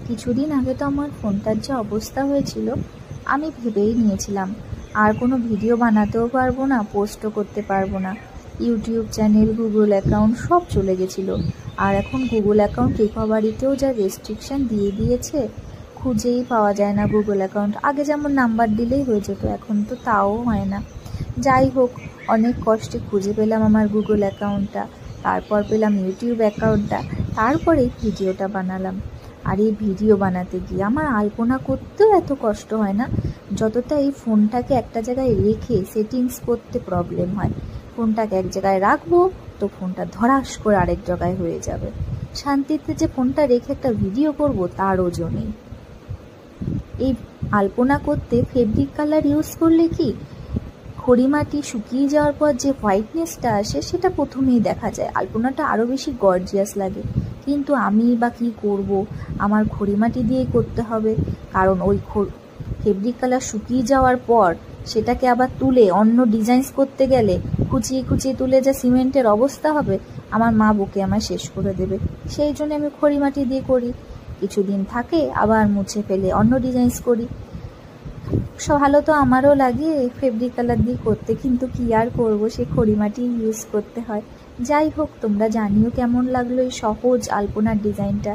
কিছুদিন আগে তো আমার ফোনটার যে অবস্থা হয়েছিল, আমি ভেবেই নিয়েছিলাম আর কোনো ভিডিও বানাতেও পারবো না, পোস্টও করতে পারবো না। ইউটিউব চ্যানেল, গুগল অ্যাকাউন্ট সব চলে গেছিলো। আর এখন গুগল অ্যাকাউন্ট রিকভারিতেও যা রেস্ট্রিকশান দিয়ে দিয়েছে, খুঁজেই পাওয়া যায় না গুগল অ্যাকাউন্ট। আগে যেমন নাম্বার দিলেই হয়ে যেত, এখন তো তাও হয় না। যাই হোক, অনেক কষ্টে খুঁজে পেলাম আমার গুগল অ্যাকাউন্টটা, তারপর পেলাম ইউটিউব অ্যাকাউন্টটা, তারপরে ভিডিওটা বানালাম। আর এই ভিডিও বানাতে গিয়ে আমার আলপনা করতেও এত কষ্ট হয় না, যতটা এই ফোনটাকে একটা জায়গায় রেখে সেটিংস করতে প্রবলেম হয়। ফোনটাকে এক জায়গায় রাখবো তো ফোনটা ধরাস করে আরেক জায়গায় হয়ে যাবে। শান্তিতে যে ফোনটা রেখে একটা ভিডিও করব তারও জো নেই। এই আলপনা করতে ফেব্রিক কালার ইউজ করলে কি খড়িমাটি শুকিয়ে যাওয়ার পর যে হোয়াইটনেসটা আসে সেটা প্রথমেই দেখা যায়, আলপনাটা আরও বেশি গর্জিয়াস লাগে। কিন্তু আমি বা কী করব, আমার খড়িমাটি দিয়েই করতে হবে, কারণ ওই ফেব্রিক কালার শুকিয়ে যাওয়ার পর সেটাকে আবার তুলে অন্য ডিজাইনস করতে গেলে কুচিয়ে কুচিয়ে তুলে যা সিমেন্টের অবস্থা হবে, আমার মা বকে আমায় শেষ করে দেবে। সেই জন্য আমি খড়িমাটি দিয়ে করি, কিছুদিন থাকে আবার মুছে ফেলে অন্য ডিজাইনস করি। ভালো তো আমারও লাগে ফেব্রিক কালার দিয়ে করতে, কিন্তু কি আর করবো, সে খড়িমাটি ইউজ করতে হয়। যাই হোক, তোমরা জানিও কেমন লাগলো এই সহজ আলপনার ডিজাইনটা।